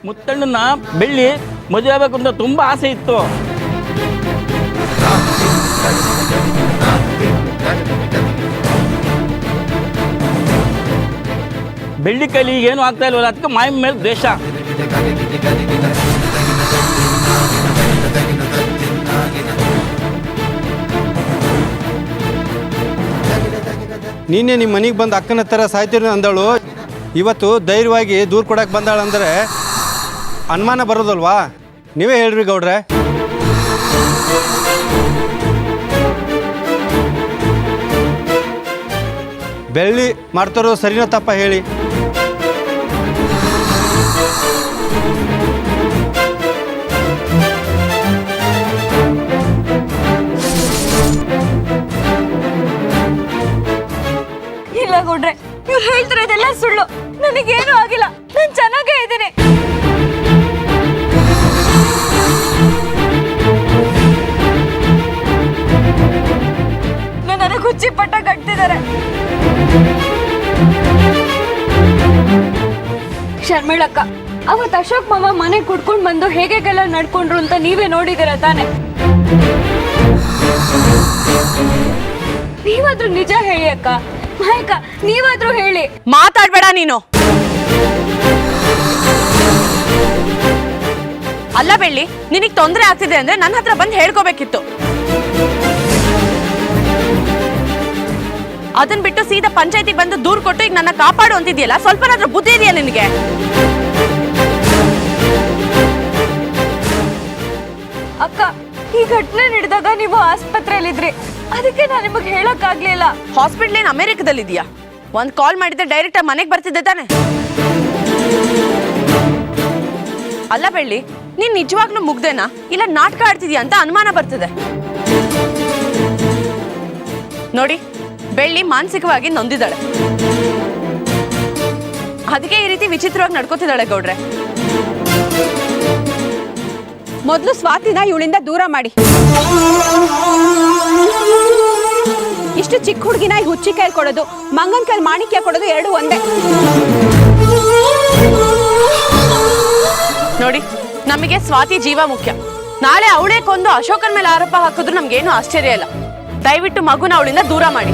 ಮುತ್ತಣ್ಣನ ಬೆಳ್ಳಿ ಮದುವೆ ಆಗಬೇಕು ಅಂತ ತುಂಬ ಆಸೆ ಇತ್ತು. ಬೆಳ್ಳಿ ಕೈಲಿ ಏನು ಆಗ್ತಾ ಇಲ್ವಲ್ಲ, ಅದಕ್ಕೆ ಮಾಯ ಮೇಲೆ ದ್ವೇಷ. ನೀನೇ ನಿಮ್ಮ ಮನೆಗೆ ಬಂದು ಅಕ್ಕನ ಹತ್ರ ಸಾಯ್ತೀರಿ ಅಂದಳು. ಇವತ್ತು ಧೈರ್ಯವಾಗಿ ದೂರ ಕೊಡಕ್ಕೆ ಬಂದಾಳಂದರೆ ಅನುಮಾನ ಬರೋದಲ್ವಾ? ನೀವೇ ಹೇಳ್ರಿ ಗೌಡ್ರೆ. ಬೆಳ್ಳಿ ಮಾಡ್ತಾರೋ ಸರಿನೋ ತಪ್ಪ ಹೇಳಿ. ಇಲ್ಲ ಗೌಡ್ರೆ, ಇವ್ರು ಹೇಳ್ತಿರೋದೆಲ್ಲ ಸುಳ್ಳು. ನನಗೇನು ಆಗಿಲ್ಲ, ನಾನು ಚೆನ್ನಾಗೇ ಇದ್ದೀನಿ. ನನ್ನ ಕುಚ್ಚಿ ಪಟ್ಟ ಕಟ್ತಿದ್ದಾರೆ. ಶರ್ಮಿಳಕ್ಕ, ಅವತ್ತು ಅಶೋಕ್ ಮಾವ ಮನೆ ಕುಡ್ಕೊಂಡು ಬಂದು ಹೇಗೆಲ್ಲ ನಡ್ಕೊಂಡ್ರು ಅಂತ ನೀವೇ ನೋಡಿದಿರ ತಾನೆ. ನೀವಾದ್ರೂ ನಿಜ ಹೇಳಿ ಅಕ್ಕ. ಮಾಯಕ್ಕ, ನೀವಾದ್ರೂ ಹೇಳಿ. ಮಾತಾಡ್ಬೇಡ ನೀನು. ಅಲ್ಲ ಬೆಳ್ಳಿ, ನಿನಗೆ ತೊಂದರೆ ಆಗ್ತಿದೆ ಅಂದ್ರೆ ನನ್ನ ಹತ್ರ ಬಂದು ಹೇಳ್ಕೋಬೇಕಿತ್ತು. ಅದನ್ ಬಿಟ್ಟು ಸೀದಾ ಪಂಚಾಯತಿಗೆ ಬಂದು ದೂರ್ ಕೊಟ್ಟು ಈಗ ನನ್ನ ಕಾಪಾಡು ಅಂತಿದ್ಯಲ್ಲ, ಸ್ವಲ್ಪನಾದ್ರೂ ಬುದ್ಧಿ ಇದೆಯಾ ನಿನಗೆ? ಅಕ್ಕ, ಈ ಘಟನೆ ನಡೆದಾಗ ನೀವು ಆಸ್ಪತ್ರೆಯಲ್ಲಿದ್ರಿ, ಅದಕ್ಕೆ ನಾನು ನಿಮಗೆ ಹೇಳಕ್ ಆಗ್ಲಿಲ್ಲ. ಹಾಸ್ಪಿಟ್ಲ್ ಏನ್ ಅಮೆರಿಕದಲ್ಲಿ ಇದೆಯಾ? ಒಂದ್ ಕಾಲ್ ಮಾಡಿದ್ರೆ ಡೈರೆಕ್ಟ್ ಮನೆಗೆ ಬರ್ತಿದ್ದೆ ತಾನೆ. ಅಲ್ಲ ಬೆಳ್ಳಿ, ನೀನ್ ನಿಜವಾಗ್ಲೂ ಮುಗ್ದೇನಾ ಇಲ್ಲ ನಾಟಕ ಆಡ್ತಿದ್ಯಾ ಅಂತ ಅನುಮಾನ ಬರ್ತಿದೆ. ನೋಡಿ, ಬೆಳ್ಳಿ ಮಾನಸಿಕವಾಗಿ ನೊಂದಿದ್ದಾಳೆ, ಅದಕ್ಕೆ ಈ ರೀತಿ ವಿಚಿತ್ರವಾಗಿ ನಡ್ಕೋತಿದ್ದಾಳೆ ಗೌಡ್ರೆ. ಮೊದಲು ಸ್ವಾತಿನ ಇವಳಿಂದ ದೂರ ಮಾಡಿ. ಇಷ್ಟು ಚಿಕ್ಕ ಹುಡುಗಿನ ಹುಚ್ಚಿ ಕೈಲಿ ಕೊಡೋದು, ಮಂಗನ್ ಕೈಲಿ ಮಾಣಿಕ್ಯ ಕೊಡೋದು ಎರಡು ಒಂದೇ. ನೋಡಿ, ನಮಗೆ ಸ್ವಾತಿ ಜೀವ ಮುಖ್ಯ. ನಾಳೆ ಅವಳೇ ಕೊಂದು ಅಶೋಕನ್ ಮೇಲೆ ಆರೋಪ ಹಾಕಿದ್ರು ನಮ್ಗೇನು ಆಶ್ಚರ್ಯ ಇಲ್ಲ. ದಯವಿಟ್ಟು ಮಗುನ ಅವಳಿಂದ ದೂರ ಮಾಡಿ.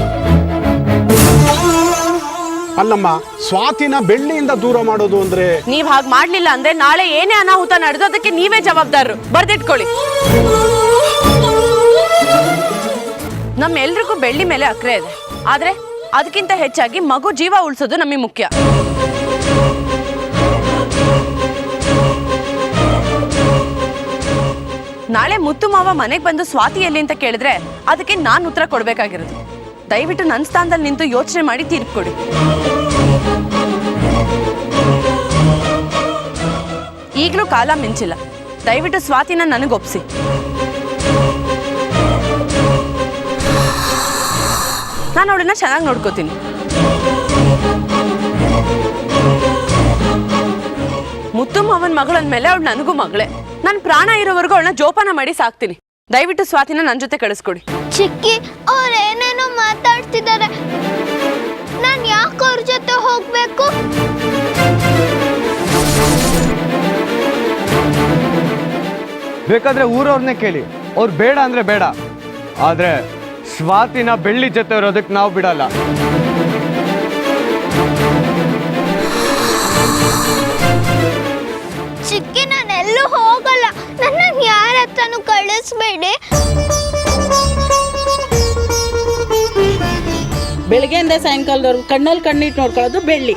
ಅಲ್ಲಮ್ಮ, ಸ್ವಾತಿನ ಬೆಳ್ಳಿಯಿಂದ ದೂರ ಮಾಡೋದು ಅಂದ್ರೆ? ನೀವ್ ಹಾಗೆ ಮಾಡ್ಲಿಲ್ಲ ಅಂದ್ರೆ ನಾಳೆ ಏನೇ ಅನಾಹುತ ನಡೆದು ಅದಕ್ಕೆ ನೀವೇ ಜವಾಬ್ದಾರರು, ಬರ್ದಿಟ್ಕೊಳ್ಳಿ. ನಮ್ಮೆಲ್ರಿಗೂ ಬೆಳ್ಳಿ ಮೇಲೆ ಅಕ್ರೆ ಇದೆ, ಆದ್ರೆ ಅದಕ್ಕಿಂತ ಹೆಚ್ಚಾಗಿ ಮಗು ಜೀವ ಉಳಿಸೋದು ನಮಗೆ ಮುಖ್ಯ. ನಾಳೆ ಮುತ್ತು ಮಾವ ಮನೆಗೆ ಬಂದು ಸ್ವಾತಿ ಎಲ್ಲಿ ಅಂತ ಕೇಳಿದ್ರೆ ಅದಕ್ಕೆ ನಾನು ಉತ್ತರ ಕೊಡ್ಬೇಕಾಗಿರೋದು. ದಯವಿಟ್ಟು ನನ್ನ ಸ್ಥಾನದಲ್ಲಿ ನಿಂತು ಯೋಚನೆ ಮಾಡಿ ತೀರ್ಪು ಕೊಡಿ. ಈಗಲೂ ಕಾಲ ಮಿಂಚಿಲ್ಲ. ದಯವಿಟ್ಟು ಸ್ವಾತಿನ ನನಗೊಪ್ಸಿ. ನಾನು ಅವಳನ್ನ ಚೆನ್ನಾಗಿ ನೋಡ್ಕೋತೀನಿ. ಮುತ್ತು ಮಾವನ ಮಗಳಂದ್ಮೇಲೆ ಅವಳು ನನಗೂ ಮಗಳೇ. ನನ್ನ ಪ್ರಾಣ ಇರೋವರೆಗೂ ಅವಳನ್ನ ಜೋಪಾನ ಮಾಡಿ ಸಾಕ್ತೀನಿ. ದಯವಿಟ್ಟು ಸ್ವಾತಿನ ನನ್ನ ಜೊತೆ ಕಳಿಸ್ಕೊಡಿ. ಚಿಕ್ಕಿ, ಅವ್ರೇನೇನೋ ಮಾತಾಡ್ತಿದ್ದಾರೆ. ನಾನು ಯಾಕೆ ಅವ್ರ ಜೊತೆ ಹೋಗ್ಬೇಕು? ಬೇಕಾದ್ರೆ ಊರವ್ರನ್ನೇ ಕೇಳಿ, ಅವ್ರು ಬೇಡ ಅಂದ್ರೆ ಬೇಡ, ಆದ್ರೆ ಸ್ವಾತಿನ ಬೆಳ್ಳಿ ಜೊತೆ ಇರೋದಕ್ಕೆ ನಾವು ಬಿಡಲ್ಲ. ಚಿಕ್ಕಿ, ನಾನೆಲ್ಲೂ ಹೋಗಲ್ಲ. ನನ್ನ ಯಾರ ಹತ್ರನೂ ಕಳಿಸ್ಬೇಡಿ. ಬೆಳಗ್ಗೆಯಿಂದ ಸಾಯಂಕಾಲದವ್ರು ಕಣ್ಣಲ್ಲಿ ಕಣ್ಣಿಟ್ಟು ನೋಡ್ಕೊಳ್ಳೋದು ಬೆಳ್ಳಿ,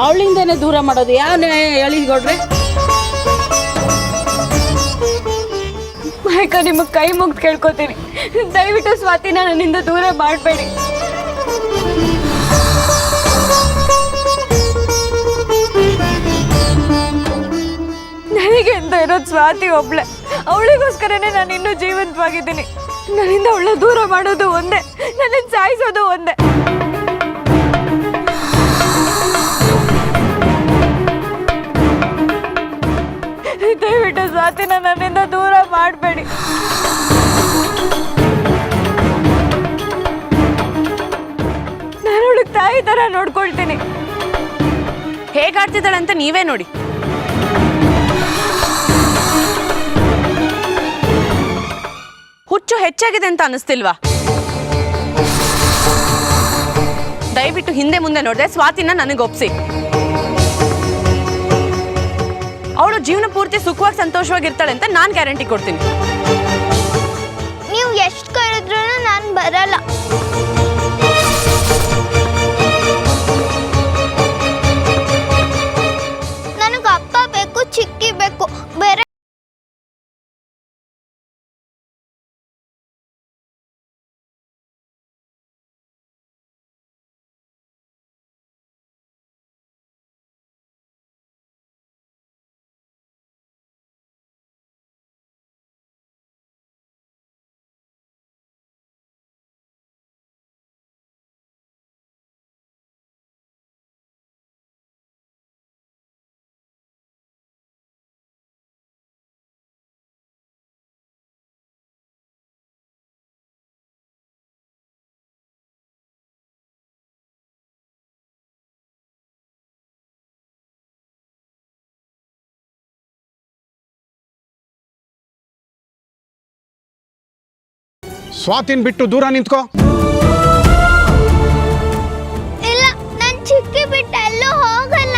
ಅವಳಿಂದನೇ ದೂರ ಮಾಡೋದು ಯಾವ ಹೇಳಿಕೊಡ್ರೆ? ಮಾಯಕ್ಕ, ನಿಮಗೆ ಕೈ ಮುಗ್ದು ಕೇಳ್ಕೊತೀನಿ, ದಯವಿಟ್ಟು ಸ್ವಾತಿನ ನನ್ನಿಂದ ದೂರ ಮಾಡಬೇಡಿ. ನನಗೆ ಅಂತ ಇರೋದು ಸ್ವಾತಿ ಒಬ್ಳೆ. ಅವಳಿಗೋಸ್ಕರನೇ ನಾನು ಇನ್ನೂ ಜೀವಂತವಾಗಿದ್ದೀನಿ. ನನ್ನಿಂದ ಅವಳ ದೂರ ಮಾಡೋದು ಒಂದೇ, ನನ್ನನ್ನು ಸಾಯಿಸೋದು ಒಂದೇ. ದಯವಿಟ್ಟು ಸ್ವಾತಿನ ನನ್ನಿಂದ ದೂರ ಮಾಡಬೇಡಿ. ನಾನು ಅವಳಿಗೆ ತಾಯಿ ತರ ನೋಡ್ಕೊಳ್ತೀನಿ. ಹೇಗಾಡ್ತಿದ್ದಾಳೆ ಅಂತ ನೀವೇ ನೋಡಿ. ಹೆಚ್ಚಾಗಿದೆ ಅಂತ ಅನಿಸ್ತಿಲ್ವಾ? ದಯವಿಟ್ಟು ಹಿಂದೆ ಮುಂದೆ ನೋಡದೆ ಸ್ವಾತಿನ ನನಗೆ ಒಪ್ಸಿ. ಅವಳು ಜೀವನ ಪೂರ್ತಿ ಸುಖವಾಗಿ ಸಂತೋಷವಾಗಿರ್ತಾಳೆ ಅಂತ ನಾನು ಗ್ಯಾರಂಟಿ ಕೊಡ್ತೀನಿ. ನೀವು ಎಷ್ಟು ಕರೆದ್ರೂ ನಾನು ಬರಲ್ಲ. ನನಗೆ ಅಪ್ಪ ಬೇಕು, ಚಿಕ್ಕಿ ಬೇಕು, ಬೇರೆ ಸ್ವಾತಿನ್ ಬಿಟ್ಟು ದೂರ ನಿಂತ್ಕೋ. ಇಲ್ಲ, ನಾನು ಚಿಕ್ಕಿ ಬಿಟ್ಟು ಎಲ್ಲೂ ಹೋಗಲ್ಲ.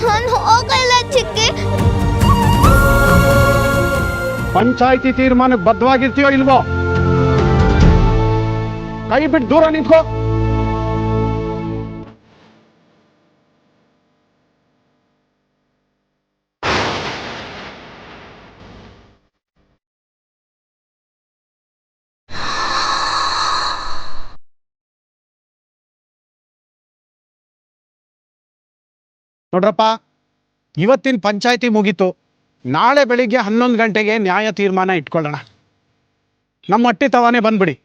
ನಾನು ಹೋಗಲ್ಲ ಚಿಕ್ಕಿ. ಪಂಚಾಯಿತಿ ತೀರ್ಮಾನಕ್ಕೆ ಬದ್ಧವಾಗಿರ್ತೀಯೋ ಇಲ್ವೋ? ಕೈ ಬಿಟ್ಟು ದೂರ ನಿಂತ್ಕೋ. ನೋಡ್ರಪ್ಪ, ಇವತ್ತಿನ ಪಂಚಾಯಿತಿ ಮುಗೀತು. ನಾಳೆ ಬೆಳಿಗ್ಗೆ 11 ಗಂಟೆಗೆ ನ್ಯಾಯ ತೀರ್ಮಾನ ಇಟ್ಕೊಳ್ಳೋಣ. ನಮ್ಮ ಅಟ್ಟಿ ತವಾನೆ ಬಂದ್ಬಿಡಿ.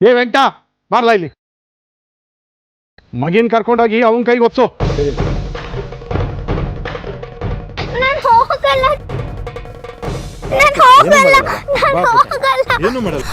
ಏ ವೆಂಕಟ, ಬಾರ್ಲಾ ಇಲ್ಲಿ. ಮಗಿನ ಕರ್ಕೊಂಡೋಗಿ ಅವನ ಕೈಗೆ ಒಪ್ಸು. ನಾನು ಹೋಗಲ್ಲ. ನಾನು ಹೋಗಲ್ಲ. ನಾನು ಹೋಗಲ್ಲ. ಏನು ಮಾಡಲ್ಲ.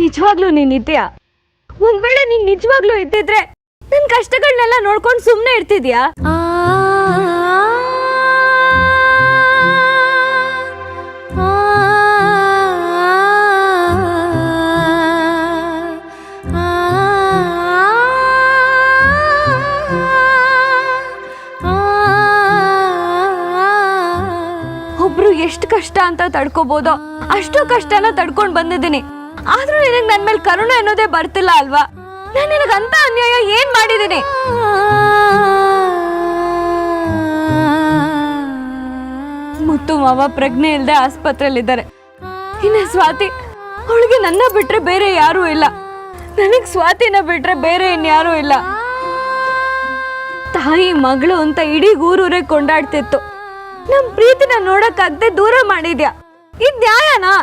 ನಿಜವಾಗ್ಲೂ ನೀನ್ ಇದೆಯಾ? ಒಂದ್ ವೇಳೆ ನೀನ್ ನಿಜವಾಗ್ಲೂ ಇದ್ದಿದ್ರೆ ನನ್ ಕಷ್ಟಗಳನ್ನೆಲ್ಲ ನೋಡ್ಕೊಂಡು ಸುಮ್ನೆ ಇರ್ತಿದ್ಯಾ? ಒಬ್ರು ಎಷ್ಟು ಕಷ್ಟ ಅಂತ ತಡ್ಕೋಬಹುದೋ ಅಷ್ಟು ಕಷ್ಟನ ತಡ್ಕೊಂಡ್ ಬಂದಿದ್ದೀನಿ. ಆದ್ರೂ ನಿನಗೆ ನನ್ ಮೇಲೆ ಕರುಣೆ ಅನ್ನೋದೇ ಬರ್ತಿಲ್ಲ ಅಲ್ವಾ? ನಾನು ನಿನಗಂತ ಅನ್ಯಾಯ ಏನ್ ಮಾಡಿದ್ದೀನಿ? ಮುತ್ತು ಮಾವ ಪ್ರಜ್ಞೆ ಇಲ್ಲದೆ ಆಸ್ಪತ್ರೆಯಲ್ಲಿದ್ದಾರೆ. ಇನ್ನ ಸ್ವಾತಿ, ಅವಳಿಗೆ ನನ್ನ ಬಿಟ್ರೆ ಬೇರೆ ಯಾರೂ ಇಲ್ಲ. ನನಗ್ ಸ್ವಾತಿನ ಬಿಟ್ರೆ ಬೇರೆ ಇನ್ಯಾರೂ ಇಲ್ಲ. ತಾಯಿ ಮಗಳು ಅಂತ ಇಡೀ ಊರೂರೇ ಕೊಂಡಾಡ್ತಿತ್ತು. ನಮ್ ಪ್ರೀತಿನ ನೋಡಕ್ಕಾಗದೆ ದೂರ ಮಾಡಿದ್ಯಾ? ಇದ್ ನ್ಯಾಯನಾ?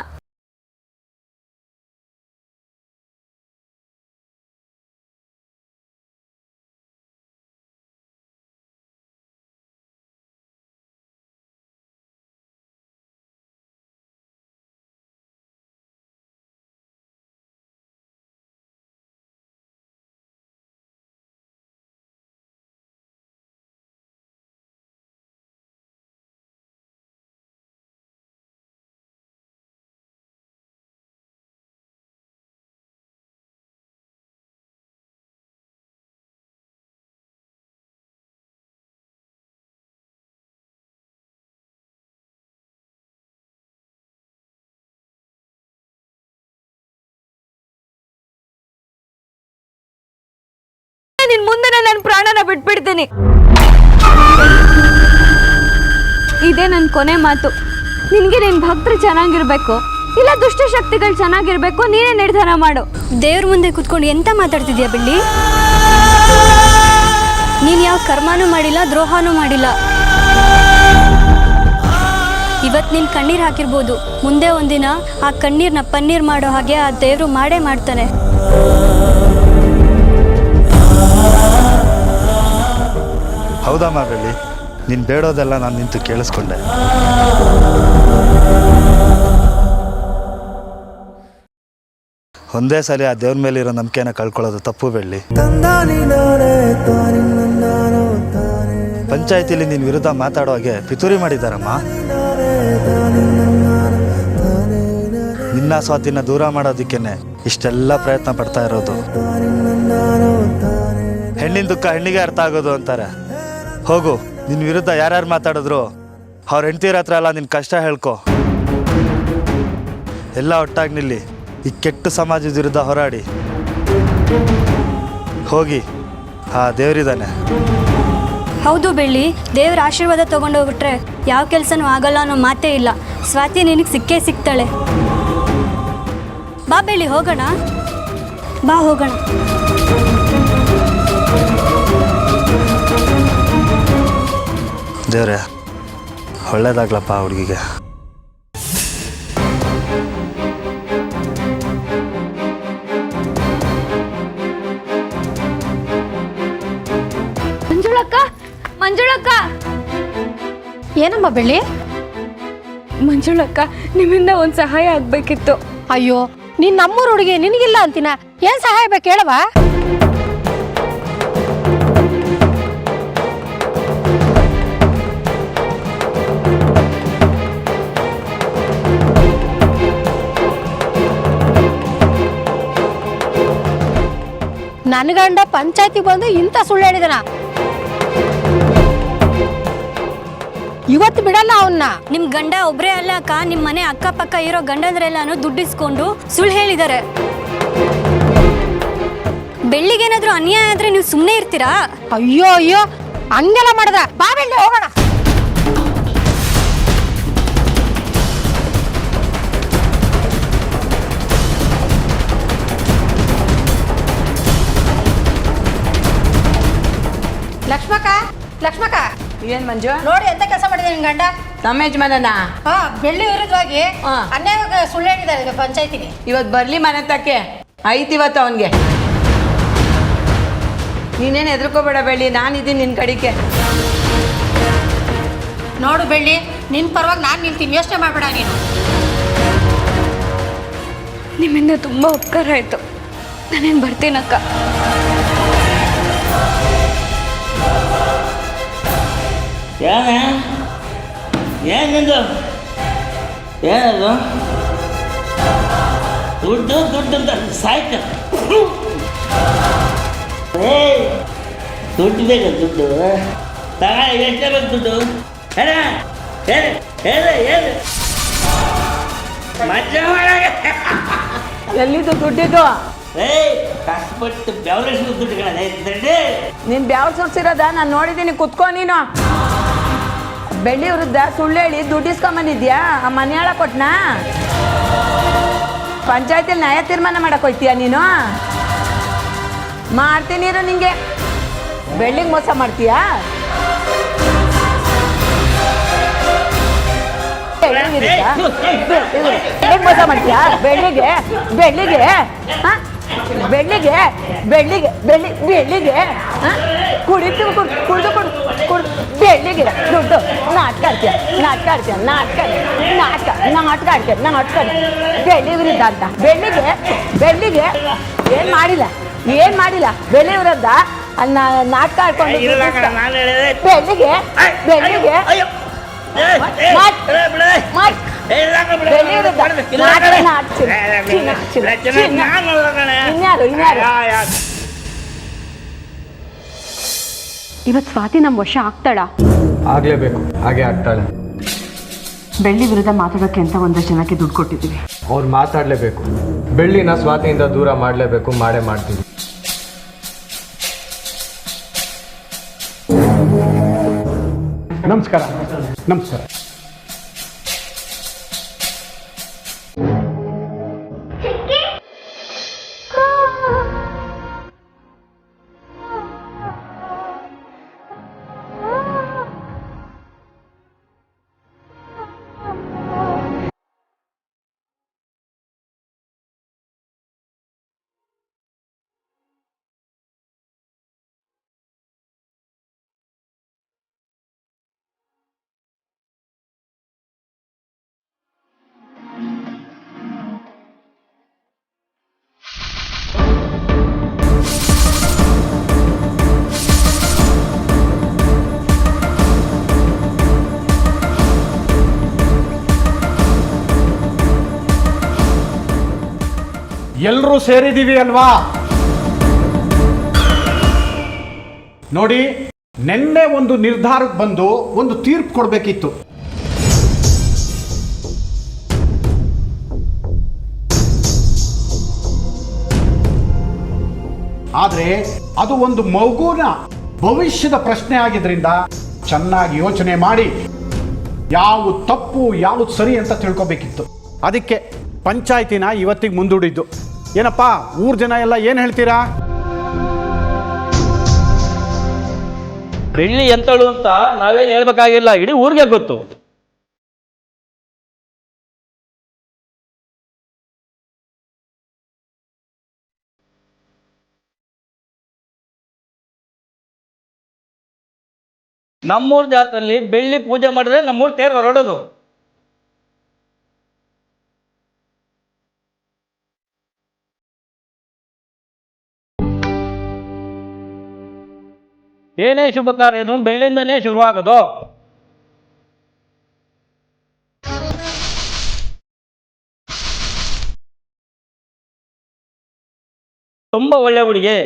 ನಿನ್ ಮುಂದೆ ನನ್ನ ಪ್ರಾಣನ ಬಿಟ್ಬಿಡ್ತೀನಿ. ಇದೇ ನನ್ನ ಕೊನೆ ಮಾತು. ನಿನ್ಗೆ ನಿನ್ ಭಕ್ತರು ಚೆನ್ನಾಗಿರ್ಬೇಕು, ಇಲ್ಲ ದುಷ್ಟಶಕ್ತಿಗಳು ಚೆನ್ನಾಗಿರ್ಬೇಕು, ನೀನೇ ನಿರ್ಧಾರ ಮಾಡು. ದೇವ್ರ ಮುಂದೆ ಕುತ್ಕೊಂಡು ಎಂತ ಮಾತಾಡ್ತಿದ್ಯಾ ಬೆಳ್ಳಿ? ನೀನು ಯಾವ ಕರ್ಮನೂ ಮಾಡಿಲ್ಲ, ದ್ರೋಹನೂ ಮಾಡಿಲ್ಲ. ಇವತ್ತು ನೀನು ಕಣ್ಣೀರು ಹಾಕಿರ್ಬೋದು, ಮುಂದೆ ಒಂದಿನ ಆ ಕಣ್ಣೀರನ್ನ ಪನ್ನೀರ್ ಮಾಡೋ ಹಾಗೆ ಆ ದೇವರು ಮಾಡೇ ಮಾಡ್ತಾನೆ. ಹೌದಮ್ಮ ಬೆಳ್ಳಿ, ನೀನು ಬೇಡೋದೆಲ್ಲ ನಾನು ನಿಂತು ಕೇಳಿಸ್ಕೊಂಡೆ. ಒಂದೇ ಸಲ ಆ ದೇವ್ರ ಮೇಲಿರೋ ನಂಬಿಕೆನ ಕಳ್ಕೊಳ್ಳೋದು ತಪ್ಪು ಬೆಳ್ಳಿ. ಪಂಚಾಯತಿಲಿ ನಿನ್ನ ವಿರುದ್ಧ ಮಾತಾಡೋ ಹಾಗೆ ಪಿತೂರಿ ಮಾಡಿದ್ದಾರಮ್ಮ. ನಿನ್ನ ಸ್ವಾತಿನ ದೂರ ಮಾಡೋದಕ್ಕೇನೆ ಇಷ್ಟೆಲ್ಲ ಪ್ರಯತ್ನ ಪಡ್ತಾ ಇರೋದು. ಹೆಣ್ಣಿನ ದುಃಖ ಹೆಣ್ಣಿಗೆ ಅರ್ಥ ಆಗೋದು ಅಂತಾರೆ. ಹೋಗು, ನಿನ್ನ ವಿರುದ್ಧ ಯಾರ್ಯಾರು ಮಾತಾಡಿದ್ರು ಅವ್ರ ಹೆಂಡ್ತಿರ ಹತ್ರ ಎಲ್ಲ ನಿನ್ನ ಕಷ್ಟ ಹೇಳ್ಕೊ. ಎಲ್ಲ ಒಟ್ಟಾಗಿ ನಿಲ್ಲಿ, ಈ ಕೆಟ್ಟ ಸಮಾಜದ ವಿರುದ್ಧ ಹೋರಾಡಿ. ಹೋಗಿ, ಆ ದೇವರಿದ್ದಾನೆ. ಹೌದು ಬೆಳ್ಳಿ, ದೇವ್ರ ಆಶೀರ್ವಾದ ತೊಗೊಂಡೋಗ್ಬಿಟ್ರೆ ಯಾವ ಕೆಲಸನೂ ಆಗಲ್ಲ ಅನ್ನೋ ಮಾತೇ ಇಲ್ಲ. ಸ್ವಾತಿ ನಿನಗೆ ಸಿಕ್ಕೇ ಸಿಗ್ತಾಳೆ. ಬಾ ಬೆಳ್ಳಿ, ಹೋಗೋಣ. ಬಾ ಹೋಗೋಣ. ದೇವ್ರೆ, ಒಳ್ಳೇದಾಗ್ಲಪ್ಪ ಹುಡುಗಿಗೆ. ಮಂಜುಳಕ್ಕ, ಏನಮ್ಮ ಬೆಳ್ಳಿ? ಮಂಜುಳಕ್ಕ, ನಿಮ್ಮಿಂದ ಒಂದು ಸಹಾಯ ಆಗ್ಬೇಕಿತ್ತು. ಅಯ್ಯೋ, ನೀನ್ ನಮ್ಮೂರು ಹುಡುಗಿ, ನಿನಗಿಲ್ಲ ಅಂತೀನ. ಏನ್ ಸಹಾಯ ಬೇಕು ಹೇಳವಾ? ನನ್ನ ಗಂಡ ಪಂಚಾಯತಿ ಬಂದು ಇಂಥ ಸುಳ್ಳು ಹೇಳಿದನ. ಇವತ್ತು ಬಿಡಲ್ಲ ಅವನ್ನ. ನಿಮ್ ಗಂಡ ಒಬ್ರೇ ಅಲ್ಲ ಅಕ್ಕ, ನಿಮ್ ಮನೆ ಅಕ್ಕಪಕ್ಕ ಇರೋ ಗಂಡಂದ್ರೆಲ್ಲಾನು ದುಡ್ಡಿಸ್ಕೊಂಡು ಸುಳ್ಳು ಹೇಳಿದ್ದಾರೆ. ಬೆಳ್ಳಿಗೇನಾದ್ರೂ ಅನ್ಯಾಯ ಆದ್ರೆ ನೀವು ಸುಮ್ಮನೆ ಇರ್ತೀರಾ? ಅಯ್ಯೋ ಅಯ್ಯೋ, ಹಂಗೆಲ್ಲ ಮಾಡದ. ಬಾ ಬೆಳ್ಳಿ, ಹೋಗೋಣ. ಲಕ್ಷ್ಮಕ್ಕ, ಲಕ್ಷ್ಮಕ್ಕ, ಏನ್ ಮಂಜು? ನೋಡಿ ಎಂತ ಕೆಲಸ ಮಾಡಿದೆ ನಿನ್ ಗಂಡ. ನಮ್ಮ ಯಜಮಾನನ ಬೆಳ್ಳಿ ವಿರುದ್ಧವಾಗಿ ಅನ್ಯಾಯ ಸುಳ್ಳು ಹೇಳಿದ್ದಾರೆ ಪಂಚಾಯತಿಗೆ. ಇವತ್ತು ಬರ್ಲಿ ಮನೆ ತಕ್ಕೆ, ಐತಿ ಇವತ್ತು ಅವನ್ಗೆ. ನೀನೇನು ಹೆದರ್ಕೋಬೇಡ ಬೆಳ್ಳಿ, ನಾನಿದ್ದೀನಿ ನಿನ್ ಕಡಿಕೆ. ನೋಡು ಬೆಳ್ಳಿ, ನಿನ್ ಪರವಾಗಿ ನಾನು ನಿಲ್ತೀನಿ, ಯೋಚನೆ ಮಾಡ್ಬೇಡ ನೀನು. ನಿಮ್ಮಿಂದ ತುಂಬ ಉಪಕಾರ ಆಯಿತು. ನಾನೇನು ಬರ್ತೀನಕ್ಕ. ಏನಿದು? ಏನದು? ದುಡ್ಡು ದುಡ್ಡು ಅಂತ ಸಾಯ್ತು. ದುಡ್ಡು ಬೇಕು, ದುಡ್ಡು ತಗೊಳ್ಳಿ. ಎಷ್ಟೇ ಬೇಕು ದುಡ್ಡು? ಹೇಳ ಹೇಳಿ ಹೇಳಿ ಹೇಳಿ. ಮಜಾ ಮಾಡಾಗ ಎಲ್ಲಿದ್ದು ದುಡ್ಡಿದ್ದು? ಕಷ್ಟಪಟ್ಟು ಬೆವರಿಸಿದ ದುಡ್ಡುಗಳೇ ದುಡ್ಡು. ನೀನ್ ಬ್ಯಾವ್ರ ಸುಡ್ಸಿರೋದ ನಾನು ನೋಡಿದ್ದೀನಿ. ಕುತ್ಕೋ ನೀನು. ಬೆಳ್ಳಿ ವಿರುದ್ಧ ಸುಳ್ಳು ಹೇಳಿ ದುಡ್ಡು ಇಸ್ಕೊಂಬಂದಿದ್ಯಾ? ಆ ಮನೆಯಾಳ ಕೊಟ್ನಾ? ಪಂಚಾಯತಿಯಲ್ಲಿ ನ್ಯಾಯ ತೀರ್ಮಾನ ಮಾಡಕ್ ಹೋಯ್ತೀಯ ನೀನು? ಮಾಡ್ತೀನಿರು ನಿಂಗೆ. ಬೆಳ್ಳಿಗೆ ಮೋಸ ಮಾಡ್ತೀಯಾ? ಮೋಸ ಮಾಡ್ತೀಯಾ ಬೆಳ್ಳಿಗೆ? ಬೆಳ್ಳಿಗೆ ಬೆಳ್ಳಿಗೆ ಬೆಳ್ಳಿಗೆ ಬೆಳ್ಳಿ ಬೆಳ್ಳಿಗೆ ಕುಡಿತು ಕುಡಿದು ಕುಡಿದು ಬೆಳ್ಳಿಗೆ ದುಡ್ಡು ನಾಟಕ ಆಡ್ತೀಯ, ನಾಟಕ ಆಡ್ತೀಯ, ನಾಟಕ ನಾಟಕ ನಾಟಕ ಆಡ್ತೀಯ, ನಾಟಕ ಬೆಳ್ಳಿ ವಿರುದ್ಧ ಅಂತ. ಬೆಳ್ಳಿಗೆ ಬೆಳ್ಳಿಗೆ ಏನು ಮಾಡಿಲ್ಲ, ಏನು ಮಾಡಿಲ್ಲ. ಬೆಳ್ಳಿ ವಿರುದ್ಧ ನಾಟಕ ಆಡ್ಕೊಂಡು ಬೆಳ್ಳಿಗೆ ಬೆಳ್ಳಿಗೆ ಇವತ್ತು ಸ್ವಾತಿ ನಮ್ಮ ವಶ ಆಗ್ತಾಳ? ಆಗ್ಲೇಬೇಕು, ಹಾಗೆ ಆಗ್ತಾಳೆ. ಬೆಳ್ಳಿ ವಿರುದ್ಧ ಮಾತಾಡೋಕ್ಕೆ ಅಂತ ಒಂದಷ್ಟು ಜನಕ್ಕೆ ದುಡ್ಡು ಕೊಟ್ಟಿದ್ದೀವಿ. ಅವ್ರು ಮಾತಾಡಲೇಬೇಕು. ಬೆಳ್ಳಿನ ಸ್ವಾತಿಯಿಂದ ದೂರ ಮಾಡಲೇಬೇಕು, ಮಾಡೇ ಮಾಡ್ತೀವಿ. ನಮಸ್ಕಾರ ನಮಸ್ಕಾರ. ಎಲ್ಲರೂ ಸೇರಿದ್ದೀವಿ ಅಲ್ವಾ? ನೋಡಿ, ನಿನ್ನೆ ಒಂದು ನಿರ್ಧಾರಕ್ಕೆ ಬಂದು ಒಂದು ತೀರ್ಪು ಕೊಡಬೇಕಿತ್ತು. ಆದರೆ ಅದು ಒಂದು ಮಗುನ ಭವಿಷ್ಯದ ಪ್ರಶ್ನೆ ಆಗಿದ್ರಿಂದ ಚೆನ್ನಾಗಿ ಯೋಚನೆ ಮಾಡಿ ಯಾವುದು ತಪ್ಪು ಯಾವುದು ಸರಿ ಅಂತ ತಿಳ್ಕೊಬೇಕಿತ್ತು. ಅದಕ್ಕೆ ಪಂಚಾಯ್ತಿನ ಇವತ್ತಿಗೆ ಮುಂದೂಡಿದ್ದು. ಏನಪ್ಪ, ಊರ್ ಜನ ಎಲ್ಲ ಏನು ಹೇಳ್ತೀರಾ? ಬೆಳ್ಳಿ ಎಂತಳು ಅಂತ ನಾವೇನು ಹೇಳ್ಬೇಕಾಗಿಲ್ಲ, ಇಡೀ ಊರಿಗೆ ಗೊತ್ತು. ನಮ್ಮೂರ್ ಜಾತ್ರೆಯಲ್ಲಿ ಬೆಳ್ಳಿ ಪೂಜೆ ಮಾಡಿದ್ರೆ ನಮ್ಮೂರ್ ತೇರು ಹೊರಡೋದು. ಏನೇ ಶುಭ ಕಾರ್ಯನು ಬೆಳ್ಳಿಯಿಂದನೇ ಶುರುವಾಗೋದು. ತುಂಬಾ ಒಳ್ಳೆ ಹುಡುಗಿ.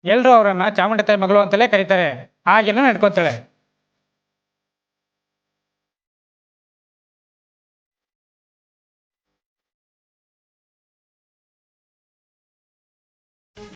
ಎಲ್ರು ಅವರನ್ನ ಚಾಮುಂಡಿ ತಾಯಿ ಮಗಳು ಅಂತಲೇ ಕರೀತಾರೆ, ಹಾಗೇನೂ ನಡ್ಕೋತಾಳೆ.